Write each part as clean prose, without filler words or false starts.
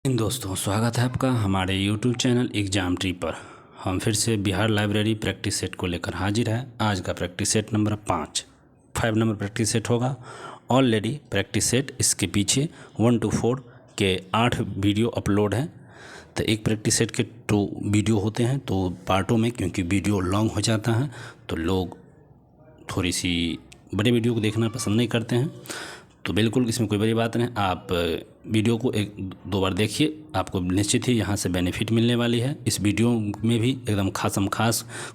दोस्तों, स्वागत है आपका हमारे YouTube चैनल एग्जाम ट्री पर। हम फिर से बिहार लाइब्रेरी प्रैक्टिस सेट को लेकर हाजिर है। आज का practice set number 5 number practice set होगा। ऑलरेडी प्रैक्टिस सेट इसके पीछे 1 to 4 के 8 वीडियो अपलोड हैं। तो एक प्रैक्टिस सेट के 2 वीडियो होते हैं, तो पार्टों में क्योंकि वीडियो लॉन्ग हो जाता है तो लोग थोड़ी सी बड़े वीडियो को देखना पसंद नहीं करते हैं। तो बिल्कुल इसमें कोई बड़ी बात नहीं, आप वीडियो को 1-2 बार देखिए, आपको निश्चित ही यहाँ से बेनिफिट मिलने वाली है। इस वीडियो में भी एकदम खास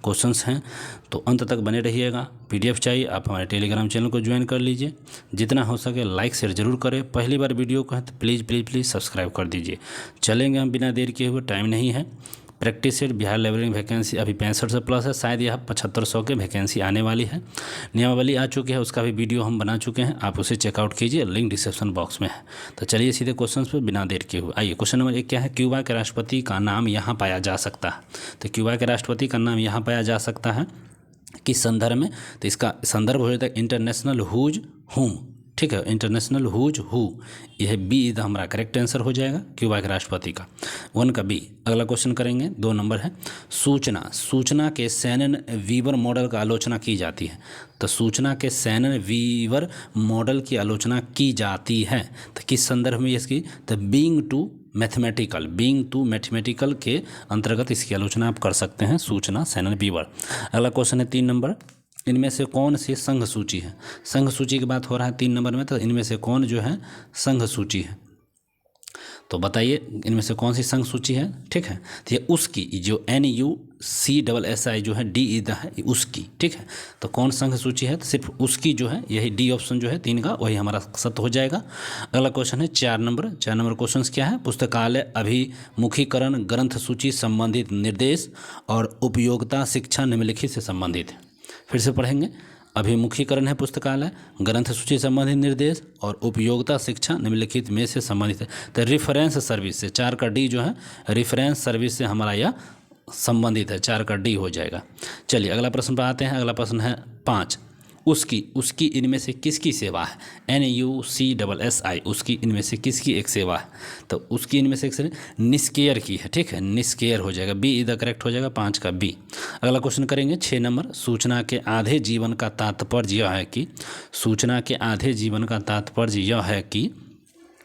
क्वेश्चंस हैं, तो अंत तक बने रहिएगा। PDF चाहिए आप हमारे टेलीग्राम चैनल को ज्वाइन कर लीजिए। जितना हो सके लाइक शेयर ज़रूर करें। पहली बार वीडियो को है तो प्लीज़ सब्सक्राइब कर दीजिए। चलेंगे हम बिना देर किए हुए, टाइम नहीं है। प्रैक्टिस सेट बिहार लाइब्रेरी में वैकेंसी अभी 6500 प्लस है, शायद यह 7500 के वैकेंसी आने वाली है। नियमावली आ चुकी है, उसका भी वीडियो हम बना चुके हैं, आप उसे चेकआउट कीजिए, लिंक डिस्क्रिप्शन बॉक्स में है। तो चलिए सीधे क्वेश्चंस पर बिना देर किए हुए आइए। क्वेश्चन नंबर 1 क्या है? क्यूबा के राष्ट्रपति का नाम यहाँ पाया जा सकता है। तो क्यूबा के राष्ट्रपति का नाम यहाँ पाया जा सकता है किस संदर्भ में? तो इसका संदर्भ हो जाता है इंटरनेशनल हुज हुम। ठीक है, इंटरनेशनल हुज हु, यह बी इधर हमारा करेक्ट आंसर हो जाएगा क्यूबा के राष्ट्रपति का। 1 का बी। अगला क्वेश्चन करेंगे, 2 नंबर है। सूचना के शैनन वीवर मॉडल का आलोचना की जाती है। तो सूचना के शैनन वीवर मॉडल की आलोचना की जाती है तो किस संदर्भ में इसकी? तो बीइंग टू मैथमेटिकल के अंतर्गत इसकी आलोचना आप कर सकते हैं, सूचना शैनन वीवर। अगला क्वेश्चन है 3 नंबर। इनमें से कौन सी संघ सूची है? संघ सूची की बात हो रहा है 3 नंबर में, तो इनमें से कौन जो है संघ सूची है? तो बताइए इनमें से कौन सी संघ सूची है? ठीक है, तो ये उसकी जो NUCSSI जो है डी इधर है उसकी। ठीक है, तो कौन संघ सूची है? तो सिर्फ उसकी जो है, यही डी ऑप्शन जो है 3 का, वही हमारा सत्य हो जाएगा। अगला क्वेश्चन है 4 नंबर। 4 नंबर क्वेश्चन क्या है? पुस्तकालय अभिमुखीकरण ग्रंथ सूची संबंधित निर्देश और उपयोगिता शिक्षा निम्नलिखित से संबंधित है। फिर से पढ़ेंगे। अभिमुखीकरण है पुस्तकालय, ग्रंथ सूची संबंधित निर्देश और उपयोगिता शिक्षा निम्नलिखित में से संबंधित है। तो रेफरेंस सर्विस से 4 का डी जो है रेफरेंस सर्विस से हमारा यह संबंधित है, 4 का डी हो जाएगा। चलिए अगला प्रश्न पर आते हैं। अगला प्रश्न है 5। उसकी इनमें से किसकी सेवा है? NUCSSI, उसकी इनमें से किसकी एक सेवा है? तो उसकी इनमें से एक निष्क्रिय की है। ठीक है, निष्क्रिय हो जाएगा, बी इधर करेक्ट हो जाएगा, 5 का बी। अगला क्वेश्चन करेंगे 6 नंबर। सूचना के आधे जीवन का तात्पर्य यह है कि सूचना के आधे जीवन का तात्पर्य यह है कि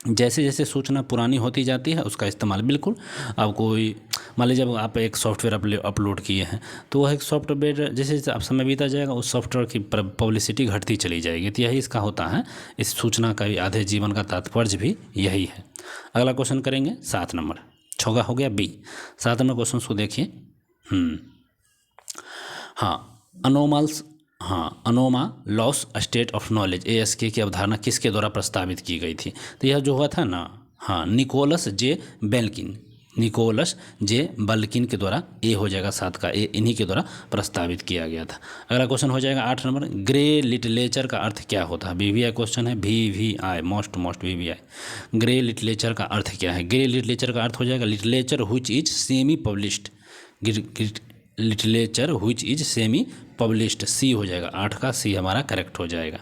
जैसे जैसे सूचना पुरानी होती जाती है उसका इस्तेमाल बिल्कुल आप कोई मान लीजिए जब आप एक सॉफ्टवेयर अपलोड किए हैं तो वह एक सॉफ्टवेयर जैसे जैसे आप समय बीता जाएगा उस सॉफ्टवेयर की पब्लिसिटी घटती चली जाएगी। तो यही इसका होता है, इस सूचना का भी आधे जीवन का तात्पर्य भी यही है। अगला क्वेश्चन करेंगे 7 नंबर। 6 हो गया बी। 7 नंबर क्वेश्चन को देखिए। Anoma loss state of knowledge ASK की अवधारणा किसके द्वारा प्रस्तावित की गई थी? तो यह जो हुआ था ना, निकोलस जे बल्किन के द्वारा, ए हो जाएगा 7 का ए, इन्हीं के द्वारा प्रस्तावित किया गया था। अगला क्वेश्चन हो जाएगा 8 नंबर। ग्रे लिटरेचर का अर्थ क्या होता है? VVI क्वेश्चन है, VVI most VVI। Grey literature का अर्थ क्या है? ग्रे लिटरेचर का अर्थ हो जाएगा literature which is semi published. Literature which is semi published, C हो जाएगा, 8 का सी हमारा करेक्ट हो जाएगा।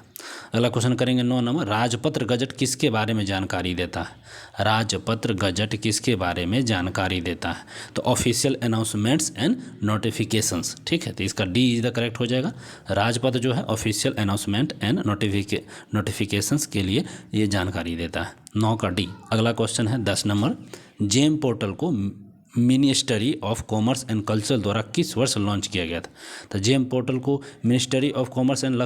अगला क्वेश्चन करेंगे 9 नंबर। राजपत्र गजट किसके बारे में जानकारी देता है? राजपत्र गजट किसके बारे में जानकारी देता है? तो ऑफिशियल अनाउंसमेंट्स एंड नोटिफिकेशंस। ठीक है, तो इसका डी इधर करेक्ट हो जाएगा। राजपत्र जो है ऑफिशियल अनाउंसमेंट एंड नोटिफिकेशंस के लिए ये जानकारी देता है, 9 का डी। अगला क्वेश्चन है 10 नंबर। जेम पोर्टल को ministry of commerce and culture द्वारा किस वर्ष लॉन्च किया गया था? तो जेम पोर्टल को ministry of commerce and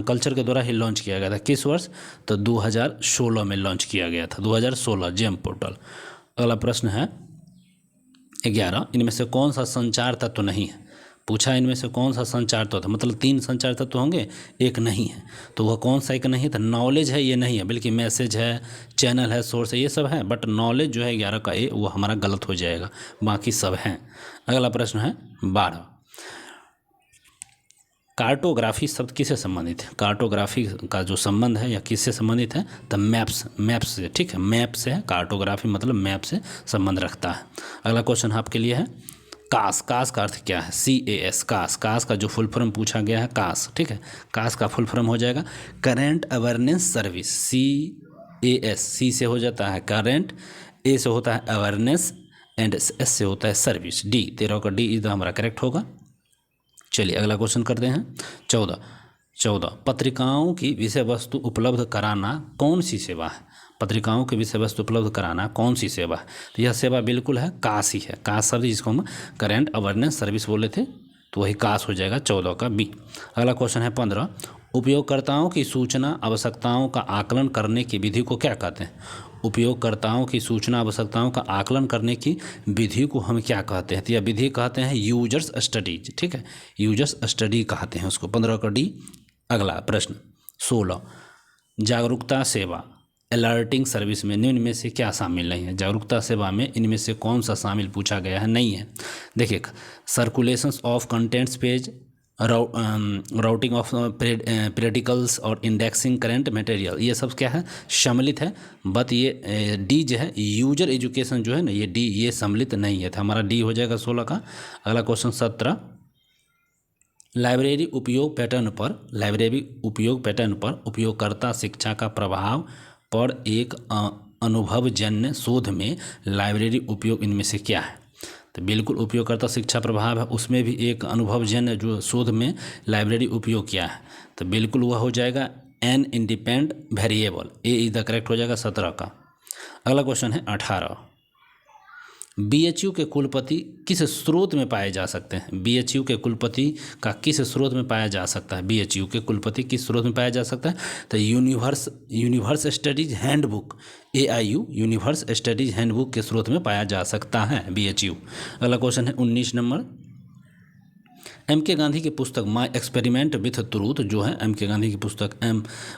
culture के द्वारा ही लॉन्च किया गया था। किस वर्ष? तो 2016 में लॉन्च किया गया था, 2016 जेम पोर्टल। अगला प्रश्न है 11। इनमें से कौन सा संचार तत्व नहीं है? पूछा इनमें से कौन सा संचार तत्व, मतलब 3 संचार तत्व होंगे, एक नहीं है, तो वह कौन सा एक नहीं है? तो नॉलेज है, ये नहीं है, बल्कि मैसेज है, चैनल है, सोर्स है, ये सब है, बट नॉलेज जो है 11 का ए वो हमारा गलत हो जाएगा, बाकी सब हैं। अगला प्रश्न है 12। कार्टोग्राफी शब्द किससे संबंधित है? कार्टोग्राफी का जो संबंध है या किससे संबंधित है? तो मैप्स से। ठीक है, मैप से है, कार्टोग्राफी मतलब मैप से संबंध रखता है। अगला क्वेश्चन आपके लिए है कास का अर्थ क्या है? CAS कास का जो फुल फॉर्म पूछा गया है कास। ठीक है, कास का फुल फॉर्म हो जाएगा करेंट अवेयरनेस सर्विस। CAS, सी से हो जाता है करेंट ए से होता है अवेयरनेस एंड एस से होता है सर्विस। डी 13 का डी इधर हमारा करेक्ट होगा। चलिए अगला क्वेश्चन करते हैं। 14 पत्रिकाओं की विषय वस्तु उपलब्ध कराना कौन सी सेवा है? पत्रिकाओं की विषय वस्तु उपलब्ध कराना कौन सी सेवा है? तो यह सेवा बिल्कुल है कास ही है। कास शब्द जिसको हम करेंट अवेयरनेस सर्विस बोले थे, तो वही कास हो जाएगा। 14 का बी। अगला क्वेश्चन है 15 उपयोगकर्ताओं की सूचना आवश्यकताओं का आकलन करने की विधि को क्या कहते हैं? उपयोगकर्ताओं की सूचना आवश्यकताओं का आकलन करने की विधि को हम क्या कहते हैं? तो यह विधि कहते हैं यूजर्स स्टडीज। ठीक है, यूजर्स स्टडी कहते हैं उसको। 15 का डी। अगला प्रश्न 16 जागरूकता सेवा अलर्टिंग सर्विस में निम्न में से क्या शामिल नहीं है? जागरूकता सेवा में इनमें से कौन सा शामिल पूछा गया है? नहीं है। देखिए, circulations of contents page, routing of periodicals और इंडेक्सिंग करेंट मटेरियल, ये सब क्या है? सम्मिलित है। बट ये डी जो है यूजर एजुकेशन जो है ना, ये डी ये सम्मिलित नहीं है। तो हमारा डी हो जाएगा 16 का। अगला क्वेश्चन 17 लाइब्रेरी उपयोग पैटर्न पर उपयोगकर्ता शिक्षा का प्रभाव पर एक अनुभवजन्य शोध में लाइब्रेरी उपयोग इनमें से क्या है? तो बिल्कुल उपयोगकर्ता शिक्षा प्रभाव है, उसमें भी एक अनुभवजन्य जो शोध में लाइब्रेरी उपयोग किया है, तो बिल्कुल वह हो जाएगा an independent variable. A is the correct हो जाएगा 17 का। अगला क्वेश्चन है 18 बीएचयू के कुलपति किस स्रोत में पाए जा सकते हैं? बीएचयू के कुलपति का किस स्रोत में पाया जा सकता है? बीएचयू के कुलपति किस स्रोत में पाया जा सकता है? तो universe studies handbook AIU universe studies handbook के स्रोत में पाया जा सकता है बीएचयू। अगला क्वेश्चन है 19 नंबर MK गांधी की पुस्तक माई एक्सपेरिमेंट विथ ट्रूथ जो है MK गांधी की पुस्तक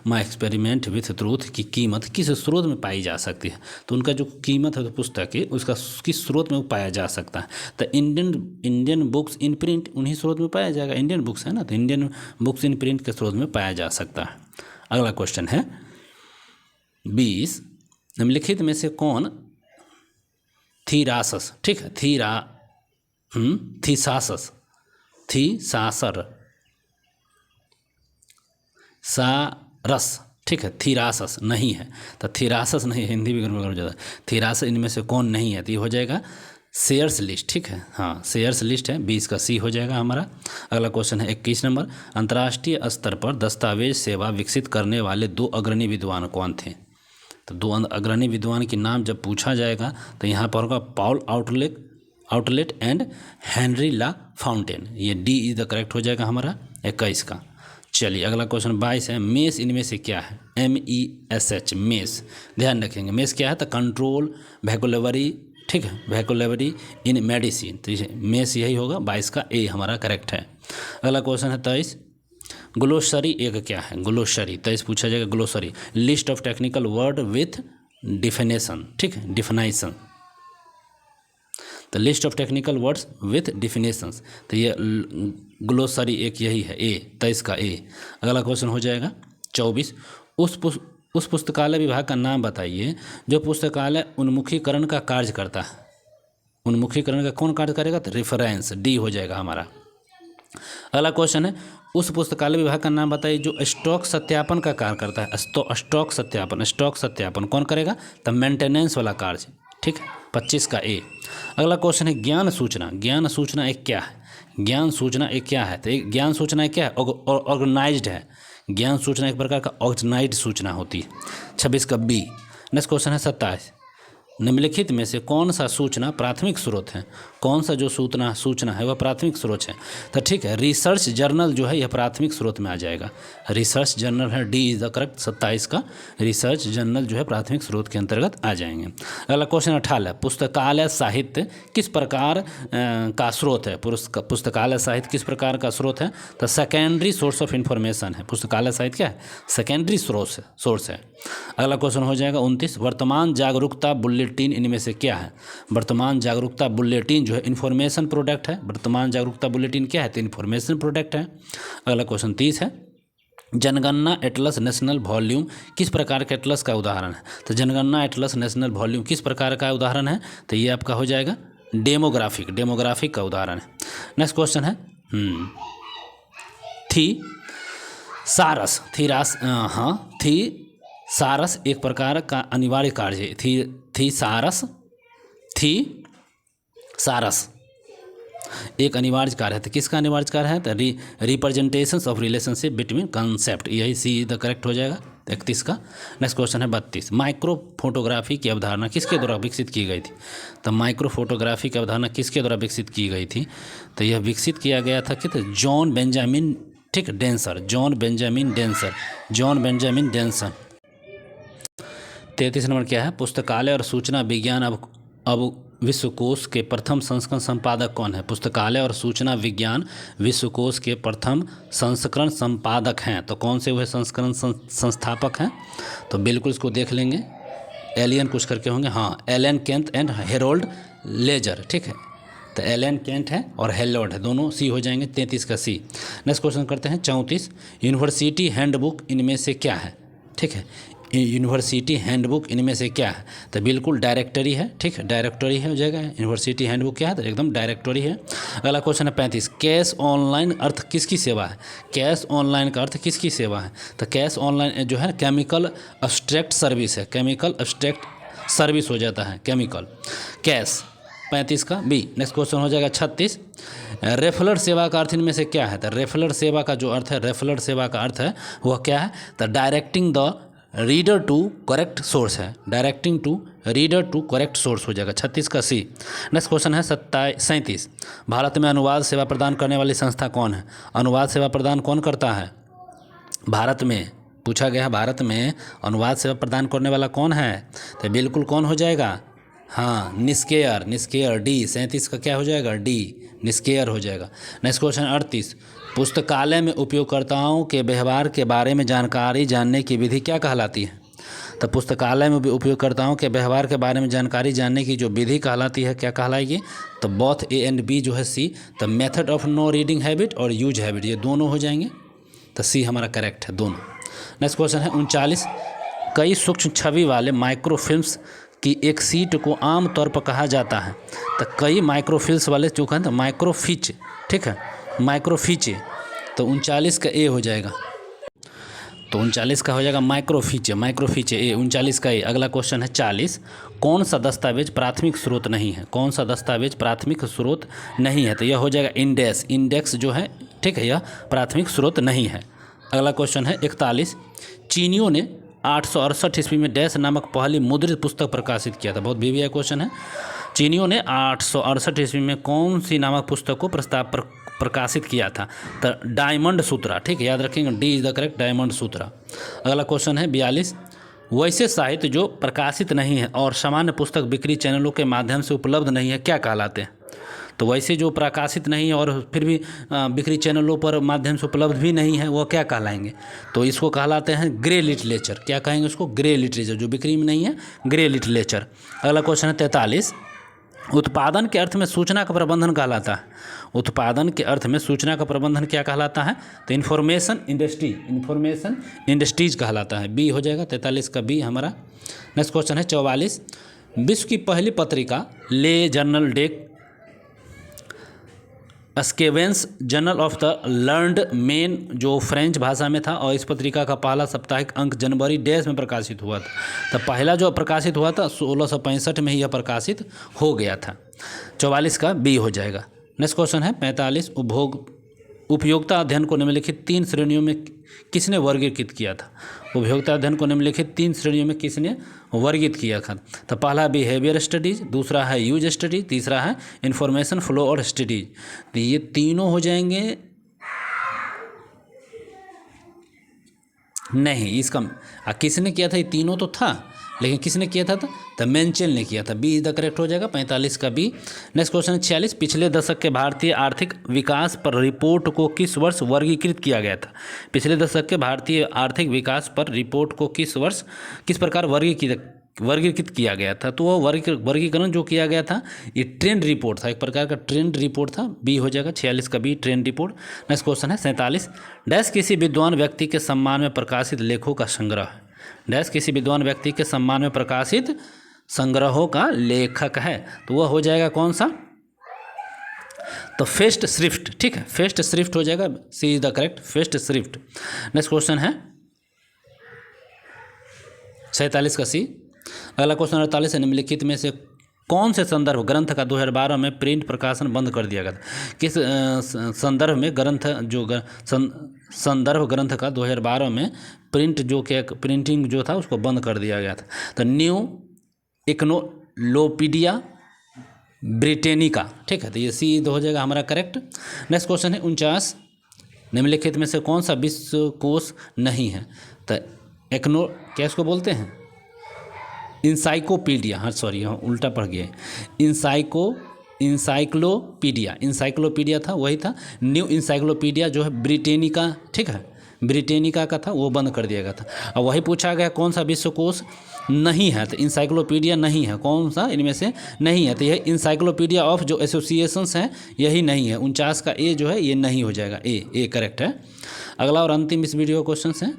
माई एक्सपेरिमेंट विथ ट्रूथ की कीमत किस स्रोत में पाई जा सकती है? तो उनका जो कीमत है तो पुस्तक की उसका किस स्रोत में पाया जा सकता है? तो इंडियन बुक्स इन प्रिंट उन्हीं स्रोत में पाया जाएगा। इंडियन बुक्स है ना, तो इंडियन बुक्स इन प्रिंट के स्रोत में पाया जा सकता है। अगला क्वेश्चन है 20 निम्नलिखित में से कौन थीरासस, ठीक है, सारस, ठीक है, थीरासस नहीं है। तो थीरासस नहीं है, हिंदी भी गड़बड़ ज़्यादा। थीरासस इनमें से कौन नहीं है? तो ये हो जाएगा शेयर्स लिस्ट। ठीक है, हाँ शेयर्स लिस्ट है, 20 का सी हो जाएगा हमारा। अगला क्वेश्चन है 21 नंबर अंतर्राष्ट्रीय स्तर पर दस्तावेज सेवा विकसित करने वाले 2 अग्रणी विद्वान कौन थे? तो 2 अग्रणी विद्वान के नाम जब पूछा जाएगा तो यहाँ पर होगा Paul Otlet and Henri La Fontaine. ये डी इज द करेक्ट हो जाएगा हमारा 21 का। चलिए अगला क्वेश्चन 22 है मेस इनमें से क्या है? MESH मेस, ध्यान रखेंगे मेस क्या है? तो कंट्रोल वैकुलरी, ठीक है, वैकुलरी इन मेडिसिन। तो मेस यही होगा, 22 का ए हमारा करेक्ट है। अगला क्वेश्चन है 23 ग्लोसरी एक क्या है? ग्लोसरी 23 पूछा जाएगा। Glossary list of technical word with definition, ठीक है, डिफिनेशन। तो list of technical words with definitions, तो ये ग्लोसरी एक यही है, ए 23 का ए। अगला क्वेश्चन हो जाएगा 24 उस पुस्तकालय विभाग का नाम बताइए जो पुस्तकालय उन्मुखीकरण का कार्य करता है। उन्मुखीकरण का कौन कार्य करेगा? तो रेफरेंस, डी हो जाएगा हमारा। अगला क्वेश्चन है उस पुस्तकालय विभाग का नाम बताइए जो स्टॉक सत्यापन का कार्य करता है। स्टॉक सत्यापन कौन करेगा? तो मेंटेनेंस वाला कार्य, ठीक है, 25 का ए। अगला क्वेश्चन है ज्ञान सूचना एक क्या है? ज्ञान सूचना एक क्या है? तो एक ज्ञान सूचना एक क्या है? ऑर्गेनाइज्ड है। ज्ञान सूचना एक प्रकार का ऑर्गेनाइज्ड सूचना होती है। 26 का बी। नेक्स्ट क्वेश्चन है 27 निम्नलिखित में से कौन सा सूचना प्राथमिक स्रोत है? कौन सा जो सूचना है वह प्राथमिक स्रोत है? तो ठीक है, रिसर्च जर्नल जो है यह प्राथमिक स्रोत में आ जाएगा। रिसर्च जर्नल है, डी इज द करेक्ट 27 का। रिसर्च जर्नल जो है प्राथमिक स्रोत के अंतर्गत आ जाएंगे। अगला क्वेश्चन 18 पुस्तकालय साहित्य किस प्रकार का स्रोत है? पुस्तकालय साहित्य किस प्रकार का स्रोत है? तो सेकेंडरी सोर्स ऑफ इंफॉर्मेशन है। पुस्तकालय साहित्य क्या है? सेकेंडरी सोर्स है। अगला क्वेश्चन हो जाएगा 29 वर्तमान जागरूकता बुलेटिन इनमें से क्या है? वर्तमान जागरूकता बुलेटिन जो है इन्फॉर्मेशन प्रोडक्ट है। वर्तमान जागरूकता बुलेटिन क्या है? तो इन्फॉर्मेशन प्रोडक्ट है। अगला क्वेश्चन 30 है जनगणना एटलस नेशनल वॉल्यूम किस प्रकार के एटलस का उदाहरण है? तो जनगणना एटलस नेशनल वॉल्यूम किस प्रकार का उदाहरण है? तो ये आपका हो जाएगा डेमोग्राफिक का उदाहरण है। नेक्स्ट क्वेश्चन है सारस एक प्रकार का अनिवार्य कार्य है। थीसारस थीसारस एक अनिवार्य कार्य है। तो किसका अनिवार्य कार्य है? तो representations of relationship between concept, यही सी द करेक्ट हो जाएगा 31 का। नेक्स्ट क्वेश्चन है 32, माइक्रो फोटोग्राफी की अवधारणा किसके द्वारा विकसित की गई थी? तो माइक्रो फोटोग्राफी की अवधारणा किसके द्वारा विकसित की गई थी? तो यह विकसित किया गया था कि जॉन बेंजामिन, ठीक, denser, John Benjamin denser, John Benjamin denser. 33 number क्या है? पुस्तकालय और सूचना विज्ञान अब विश्वकोश के प्रथम संस्करण संपादक कौन है? पुस्तकालय और सूचना विज्ञान विश्वकोश के प्रथम संस्करण संपादक हैं। तो कौन से हुए संस्करण संस्थापक हैं? तो बिल्कुल इसको देख लेंगे, एलियन कुछ करके होंगे, हाँ, Allen Kent and Harold Lazer, ठीक है। तो एलन केंट है और हेरोल्ड है, दोनों सी हो जाएंगे, 33 का सी। नेक्स्ट क्वेश्चन करते हैं 34, यूनिवर्सिटी हैंडबुक इनमें से क्या है? ठीक है, यूनिवर्सिटी हैंडबुक इनमें से क्या है? तो बिल्कुल डायरेक्टरी है, ठीक है, डायरेक्टरी है हो जाएगा। यूनिवर्सिटी हैंडबुक क्या है? तो एकदम डायरेक्टरी है। अगला क्वेश्चन है 35, कैश ऑनलाइन अर्थ किसकी सेवा है? कैश ऑनलाइन का अर्थ किसकी सेवा है? तो कैश ऑनलाइन जो है केमिकल अब्स्ट्रैक्ट सर्विस है, केमिकल अब्स्ट्रैक्ट सर्विस हो जाता है केमिकल कैश। 35 का बी। नेक्स्ट क्वेश्चन हो जाएगा 36, रेफलर सेवा का अर्थ इनमें से क्या है? तो रेफलर सेवा का जो अर्थ है, रेफलर सेवा का अर्थ है वह क्या है? तो directing the reader to correct source है, directing to reader to correct source हो जाएगा, 36 का सी। नेक्स्ट क्वेश्चन है 37, भारत में अनुवाद सेवा प्रदान करने वाली संस्था कौन है? अनुवाद सेवा प्रदान कौन करता है भारत में? पूछा गया है भारत में अनुवाद सेवा प्रदान करने वाला कौन है? तो बिल्कुल कौन हो जाएगा? हाँ, निस्केयर, निस्केयर, डी। 37 का क्या हो जाएगा? डी, निस्केयर हो जाएगा। नेक्स्ट क्वेश्चन 38, पुस्तकालय में उपयोगकर्ताओं के व्यवहार के बारे में जानकारी जानने की विधि क्या कहलाती है? तो पुस्तकालय में उपयोगकर्ताओं के व्यवहार के बारे में जानकारी जानने की जो विधि कहलाती है, क्या कहलाएगी? तो बोथ ए एंड बी जो है सी। तो method of no reading habit और यूज हैबिट, ये दोनों हो जाएंगे, तो सी हमारा करेक्ट है दोनों। नेक्स्ट क्वेश्चन है 39, कई सूक्ष्म छवि वाले माइक्रोफिल्म्स की एक सीट को आमतौर पर कहा जाता है। तो कई माइक्रोफिल्म्स वाले जो कहते हैं माइक्रोफिच, ठीक है, माइक्रोफिचे। तो 39 का ए हो जाएगा, तो 39 का हो जाएगा माइक्रोफीचे, माइक्रोफीचे ए, 39 का ए। अगला क्वेश्चन है 40, कौन सा दस्तावेज प्राथमिक स्रोत नहीं है? कौन सा दस्तावेज प्राथमिक स्रोत नहीं है? तो यह हो जाएगा इंडेक्स, इंडेक्स जो है, ठीक है, यह प्राथमिक स्रोत नहीं है। अगला क्वेश्चन है 41, चीनियों ने 868 ईस्वी में डैश नामक पहली मुद्रित पुस्तक प्रकाशित किया था। बहुत बीबीआई क्वेश्चन है। चीनियों ने 868 ईस्वी में कौन सी नामक पुस्तक को प्रकाशित किया था? तो डायमंड सूत्रा, ठीक है, याद रखेंगे, D is the correct, diamond Sutra. अगला क्वेश्चन है 42, वैसे साहित्य जो प्रकाशित नहीं है और सामान्य पुस्तक बिक्री चैनलों के माध्यम से उपलब्ध नहीं है, क्या कहलाते हैं? तो वैसे जो प्रकाशित नहीं है और फिर भी बिक्री चैनलों पर माध्यम से उपलब्ध भी नहीं है, वो क्या कहलाएंगे? तो इसको कहलाते हैं ग्रे लिटरेचर। क्या कहेंगे उसको? ग्रे लिटरेचर, जो बिक्री में नहीं है, ग्रे लिटरेचर। अगला क्वेश्चन है 43, उत्पादन के अर्थ में सूचना का प्रबंधन कहलाता है। उत्पादन के अर्थ में सूचना का प्रबंधन क्या कहलाता है? तो इन्फॉर्मेशन इंडस्ट्री, इन्फॉर्मेशन इंडस्ट्रीज कहलाता है, बी हो जाएगा, 43 का बी हमारा। नेक्स्ट क्वेश्चन है 44, विश्व की पहली पत्रिका ले जर्नल डे स्केवेंस journal of the learned men जो फ्रेंच भाषा में था, और इस पत्रिका का पहला साप्ताहिक अंक जनवरी डैश में प्रकाशित हुआ था। तो पहला जो प्रकाशित हुआ था 1665 में ही यह प्रकाशित हो गया था। 44 का बी हो जाएगा। नेक्स्ट क्वेश्चन है 45, उपयोगिता अध्ययन को निम्नलिखित 3 श्रेणियों में किसने वर्गीकृत किया था? उपयोगिता अध्ययन को निम्नलिखित 3 श्रेणियों में किसने वर्गीकृत किया था? तो पहला बिहेवियर स्टडीज, दूसरा है यूज स्टडीज, तीसरा है इंफॉर्मेशन फ्लो और स्टडीज। तो ये तीनों हो जाएंगे, नहीं इसका किसने किया था? ये तीनों तो था, लेकिन किसने किया था? तो मेंचेल ने किया था, बी इज द करेक्ट हो जाएगा, 45 का बी। नेक्स्ट क्वेश्चन है 46, पिछले दशक के भारतीय आर्थिक विकास पर रिपोर्ट को किस वर्ष वर्गीकृत किया गया था? पिछले दशक के भारतीय आर्थिक विकास पर रिपोर्ट को किस वर्ष किस प्रकार वर्गीकृत किया गया था? तो वह वर्गीकरण जो किया गया था, ये ट्रेंड रिपोर्ट था, एक प्रकार का ट्रेंड रिपोर्ट था, बी हो जाएगा, 46 का B, trend report. Next question है 47, डैश किसी विद्वान व्यक्ति के सम्मान में प्रकाशित लेखों का संग्रह है। डैश किसी विद्वान व्यक्ति के सम्मान में प्रकाशित संग्रहों का लेखक है। तो वह हो जाएगा कौन सा? तो फेस्ट श्रिफ्ट, ठीक है, फेस्ट श्रिफ्ट हो जाएगा, सी इज द करेक्ट, फेस्ट श्रिफ्ट। नेक्स्ट क्वेश्चन है 47 का सी। अगला क्वेश्चन 48 है, निम्नलिखित में से कौन से संदर्भ ग्रंथ का 2012 में प्रिंट प्रकाशन बंद कर दिया गया था? किस संदर्भ में ग्रंथ संदर्भ ग्रंथ का 2012 में प्रिंटिंग जो था उसको बंद कर दिया गया था? तो न्यू इक्नोलोपीडिया ब्रिटेनिका, ठीक है, तो ये सी हो जाएगा हमारा करेक्ट। नेक्स्ट क्वेश्चन है 49, निम्नलिखित में से कौन सा विश्वकोश नहीं है? तो क्या इसको बोलते हैं? इंसाइक्लोपीडिया, हाँ सॉरी हाँ उल्टा पढ़ गया, इंसाइक्लोपीडिया था, वही था। न्यू इंसाइक्लोपीडिया जो है ब्रिटेनिका, ठीक है, ब्रिटेनिका का था, वो बंद कर दिया गया था। अब वही पूछा गया कौन सा विश्वकोश नहीं है, तो इंसाइक्लोपीडिया नहीं है, कौन सा इनमें से नहीं है? तो यह इंसाइक्लोपीडिया ऑफ जो एसोसिएशंस हैं यही नहीं है। 49 का ए जो है ये नहीं हो जाएगा, ए करेक्ट है। अगला और अंतिम इस वीडियो क्वेश्चन है,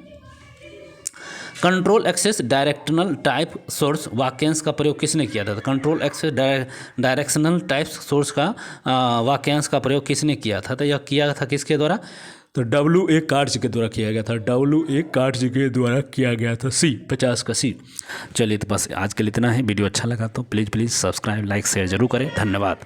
control access directional type source वाक्यांश का प्रयोग किसने किया था? तो control access directional type source का वाक्यांश का प्रयोग किसने किया था? तो यह किया था किसके द्वारा? तो W.A. कार्ज के द्वारा किया गया था, W.A. कार्ज के द्वारा किया गया था, सी 50 का सी। चलिए तो बस आज के लिए इतना है। वीडियो अच्छा लगा तो प्लीज़ सब्सक्राइब लाइक शेयर जरूर करें। धन्यवाद।